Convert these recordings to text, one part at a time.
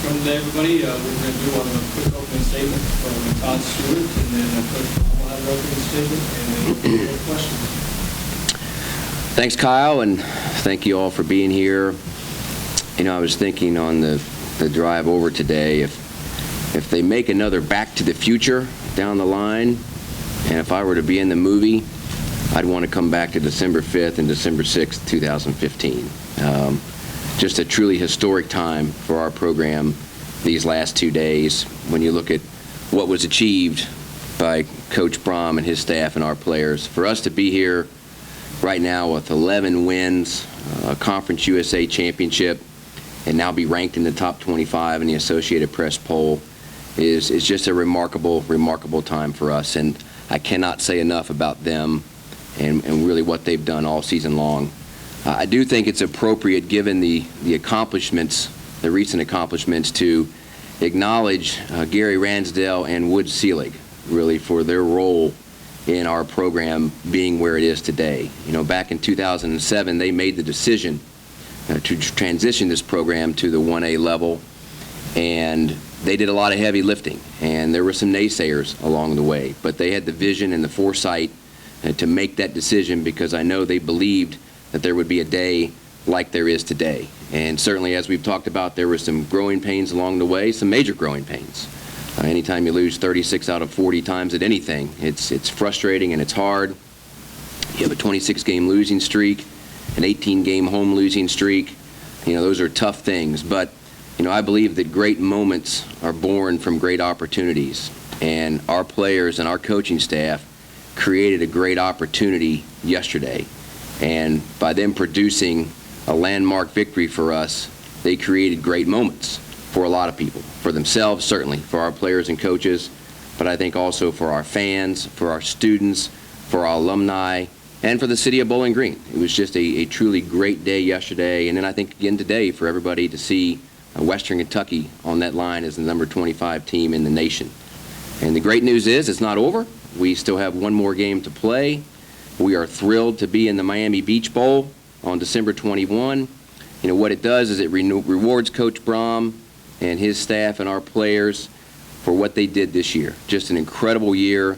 Welcome to everybody. We're going to do a quick opening statement from Todd Stewart, and then Coach Brohm will have an opening statement, and then we'll take questions. Thanks, Kyle, and thank you all for being here. You know, I was thinking on the drive over today, if they make another Back to the Future down the line, and if I were to be in the movie, I'd want to come back to December 5th and December 6th, 2015. Just a truly historic time for our program these last 2 days when you look at what was achieved by Coach Brohm and his staff and our players. For us to be here right now with 11 wins, a Conference USA championship, and now be ranked in the top 25 in the Associated Press poll is just a remarkable time for us. And I cannot say enough about them and really what they've done all season long. I do think it's appropriate, given the accomplishments, the recent accomplishments, to acknowledge Gary Ransdell and Wood Selig, really, for their role in our program being where it is today. You know, back in 2007, they made the decision to transition this program to the 1A level, and they did a lot of heavy lifting, and there were some naysayers along the way, but they had the vision and the foresight to make that decision, because I know they believed that there would be a day like there is today. And certainly, as we've talked about, there were some growing pains along the way, some major growing pains. Anytime you lose 36 out of 40 times at anything, it's frustrating and it's hard. You have a 26-game losing streak, an 18-game home losing streak. You know, those are tough things. But, you know, I believe that great moments are born from great opportunities. And our players and our coaching staff created a great opportunity yesterday. And by them producing a landmark victory for us, they created great moments for a lot of people, for themselves certainly, for our players and coaches, but I think also for our fans, for our students, for our alumni, and for the city of Bowling Green. It was just a truly great day yesterday, and then I think again today for everybody to see Western Kentucky on that line as the number 25 team in the nation. And the great news is it's not over. We still have one more game to play. We are thrilled to be in the Miami Beach Bowl on December 21. You know, what it does is it rewards Coach Brohm and his staff and our players for what they did this year. Just an incredible year.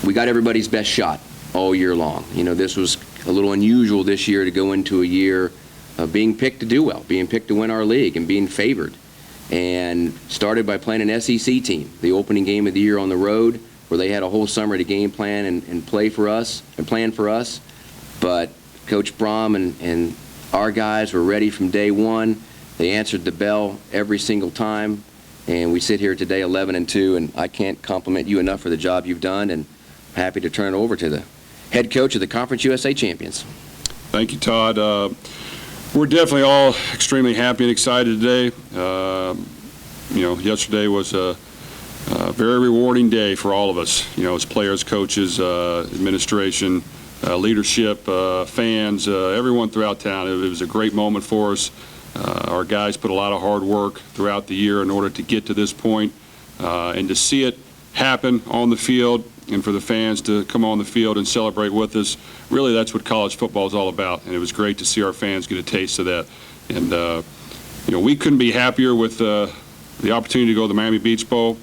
We got everybody's best shot all year long. You know, this was a little unusual this year to go into a year of being picked to do well, being picked to win our league and being favored. And started by playing an SEC team, the opening game of the year on the road, where they had a whole summer to game plan and play for us and plan for us. But Coach Brohm and our guys were ready from day one. They answered the bell every single time, and we sit here today 11-2, and I can't compliment you enough for the job you've done, and happy to turn it over to the head coach of the Conference USA champions. Thank you, Todd. We're definitely all extremely happy and excited today. You know, yesterday was a very rewarding day for all of us, you know, as players, coaches, administration, leadership, fans, everyone throughout town. It was a great moment for us. Our guys put a lot of hard work throughout the year in order to get to this point, and to see it happen on the field and for the fans to come on the field and celebrate with us, really that's what college football is all about. And it was great to see our fans get a taste of that. And, you know, we couldn't be happier with the opportunity to go to the Miami Beach Bowl.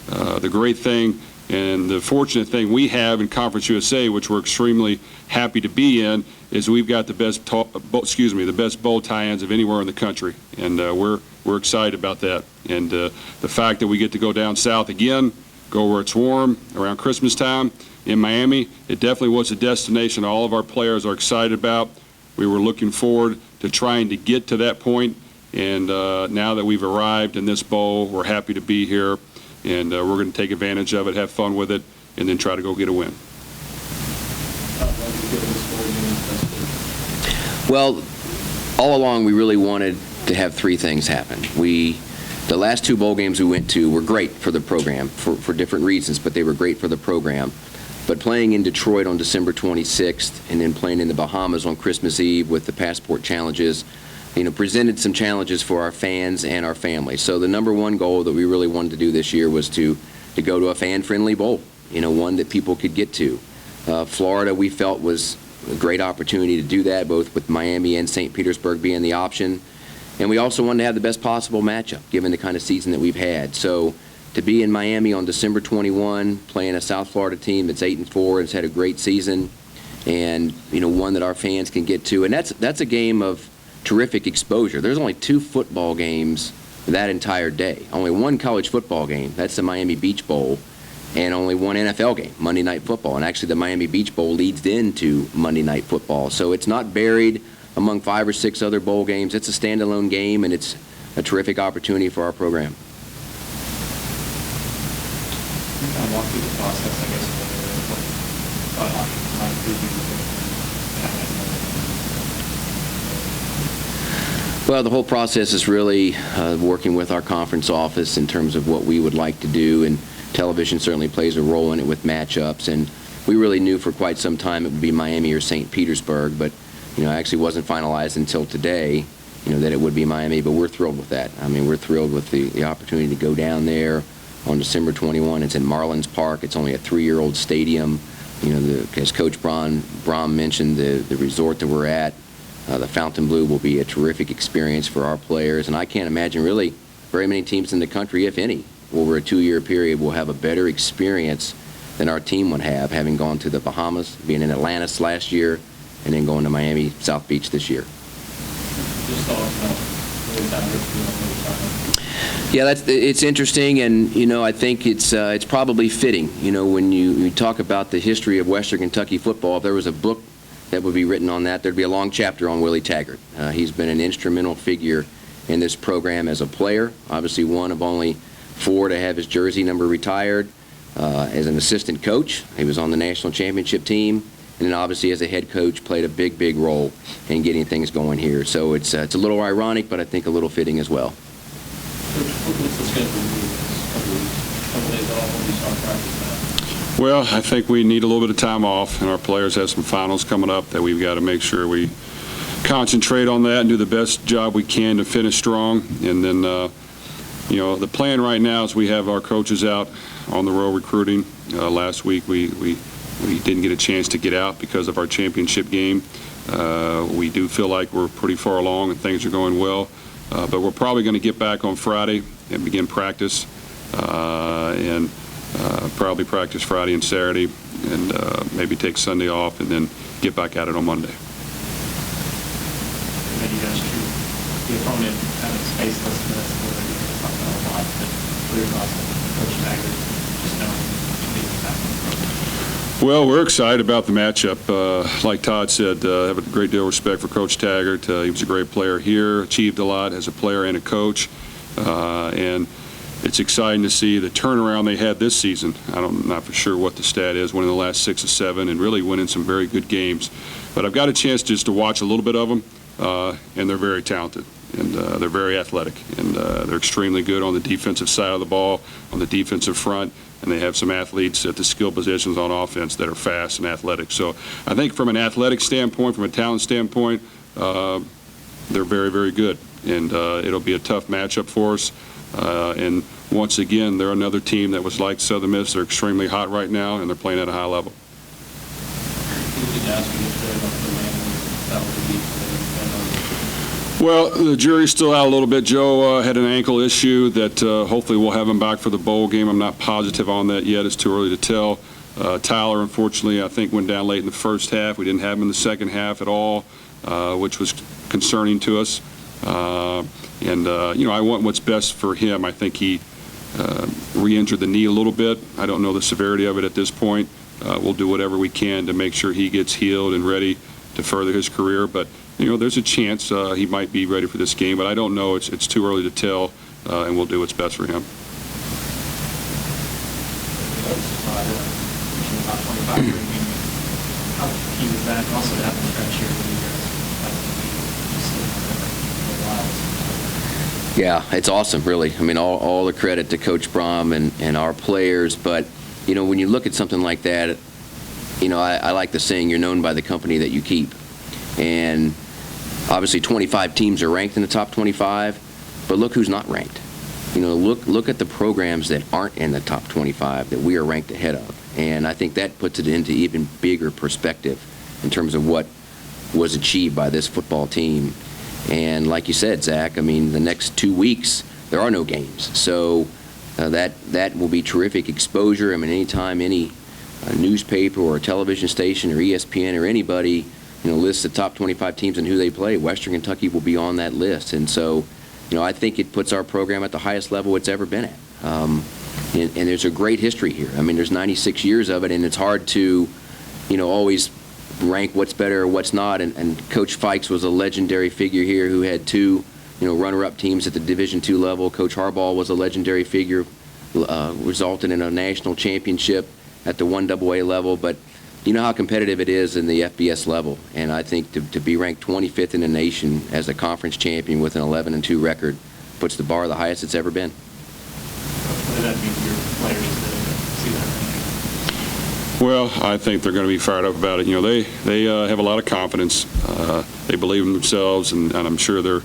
The great thing and the fortunate thing we have in Conference USA, which we're extremely happy to be in, is we've got the best bowl tie-ins of anywhere in the country, and we're excited about that. And the fact that we get to go down south again, go where it's warm around Christmas time in Miami, it definitely was a destination all of our players are excited about. We were looking forward to trying to get to that point, and now that we've arrived in this bowl, we're happy to be here. And we're going to take advantage of it, have fun with it, and then try to go get a win. Well, all along we really wanted to have three things happen. The last two bowl games we went to were great for the program for different reasons, but they were great for the program. But playing in Detroit on December 26th and then playing in the Bahamas on Christmas Eve with the passport challenges, you know, presented some challenges for our fans and our families. So the number one goal that we really wanted to do this year was to go to a fan-friendly bowl, you know, one that people could get to. Florida, we felt, was a great opportunity to do that, both with Miami and St. Petersburg being the option. And we also wanted to have the best possible matchup, given the kind of season that we've had. So to be in Miami on December 21, playing a South Florida team that's 8-4, has had a great season, and one that our fans can get to, and that's a game of terrific exposure. There's only 2 football games that entire day. Only 1 college football game. That's the Miami Beach Bowl, and only 1 NFL game, Monday Night Football. And actually, the Miami Beach Bowl leads into Monday Night Football, so it's not buried among 5 or 6 other bowl games. It's a standalone game, and it's a terrific opportunity for our program. Kind of walk through the process, I guess, Well, the whole process is really working with our conference office in terms of what we would like to do, and television certainly plays a role in it with matchups. And we really knew for quite some time it would be Miami or St. Petersburg, but actually wasn't finalized until today, that it would be Miami. But we're thrilled with that. I mean, we're thrilled with the opportunity to go down there on December 21. It's in Marlins Park. It's only a 3-year-old stadium. As Coach Brohm mentioned, the resort that we're at, the Fontainebleau, will be a terrific experience for our players. And I can't imagine really very many teams in the country, if any, over a 2-year period will have a better experience than our team would have, having gone to the Bahamas, being in Atlantis last year, and then going to Miami, South Beach this year. Just Yeah, it's interesting, and I think it's probably fitting. When you talk about the history of Western Kentucky football, if there was a book that would be written on that, there'd be a long chapter on Willie Taggart. He's been an instrumental figure in this program as a player, obviously one of only 4 to have his jersey number retired. As an assistant coach, he was on the national championship team, and then obviously as a head coach played a big role in getting things going here. So it's a little ironic, but I think a little fitting as well. What's the schedule for couple days off when we start practice now? Well, I think we need a little bit of time off, and our players have some finals coming up that we've got to make sure we concentrate on that and do the best job we can to finish strong. And then, the plan right now is we have our coaches out on the road recruiting. Last week we didn't get a chance to get out because of our championship game. We do feel like we're pretty far along and things are going well. But we're probably going to get back on Friday and begin practice, and probably practice Friday and Saturday, and maybe take Sunday off, and then get back at it on Monday. And then you guys treat the opponent kind of spaceless for this, where you talk about a lot, but clear thoughts on Coach Taggart, just knowing he's back in the program. Well, we're excited about the matchup. Like Todd said, I have a great deal of respect for Coach Taggart. He was a great player here, achieved a lot as a player and a coach, and it's exciting to see the turnaround they had this season. I'm not for sure what the stat is, winning the last 6 or 7 and really winning some very good games. But I've got a chance just to watch a little bit of them, and they're very talented, and they're very athletic, and they're extremely good on the defensive side of the ball, on the defensive front, and they have some athletes at the skill positions on offense that are fast and athletic. So I think from an athletic standpoint, from a talent standpoint, they're very, very good, and it'll be a tough matchup for us. And once again, they're another team that was like Southern Miss. They're extremely hot right now, and they're playing at a high level. Well, the jury's still out a little bit. Joe had an ankle issue that hopefully we'll have him back for the bowl game. I'm not positive on that yet. It's too early to tell. Tyler, unfortunately, I think went down late in the first half. We didn't have him in the second half at all, which was concerning to us. I want what's best for him. I think he re-injured the knee a little bit. I don't know the severity of it at this point. We'll do whatever we can to make sure he gets healed and ready to further his career. But, there's a chance he might be ready for this game. But I don't know. It's too early to tell, and we'll do what's best for him. How key was that? Also to have the stretch here for you guys. Yeah, it's awesome, really. I mean, all the credit to Coach Brohm and our players. But, when you look at something like that, I like the saying, you're known by the company that you keep. And obviously 25 teams are ranked in the top 25, but look who's not ranked. Look at the programs that aren't in the top 25 that we are ranked ahead of. And I think that puts it into even bigger perspective in terms of what was achieved by this football team. And like you said, Zach, I mean, the next 2 weeks, there are no games. So that will be terrific exposure. I mean, anytime any newspaper or television station or ESPN or anybody, lists the top 25 teams and who they play, Western Kentucky will be on that list. And so, I think it puts our program at the highest level it's ever been at. And there's a great history here. I mean, there's 96 years of it, and it's hard to, always rank what's better or what's not. And Coach Fikes was a legendary figure here who had 2, runner-up teams at the Division II level. Coach Harbaugh was a legendary figure, resulted in a national championship at the 1AA level. But you know how competitive it is in the FBS level, and I think to be ranked 25th in the nation as a conference champion with an 11-2 record puts the bar the highest it's ever been. What does that mean for your players to see that? Well, I think they're going to be fired up about it. They have a lot of confidence. They believe in themselves, and I'm sure they're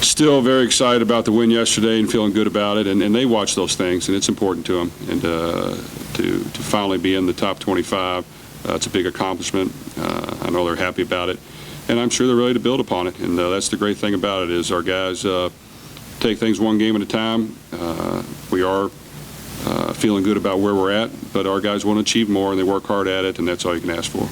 still very excited about the win yesterday and feeling good about it. And they watch those things, and it's important to them. And to finally be in the top 25, it's a big accomplishment. I know they're happy about it, and I'm sure they're ready to build upon it. And that's the great thing about it is our guys take things one game at a time. We are feeling good about where we're at, but our guys want to achieve more, and they work hard at it, and that's all you can ask for.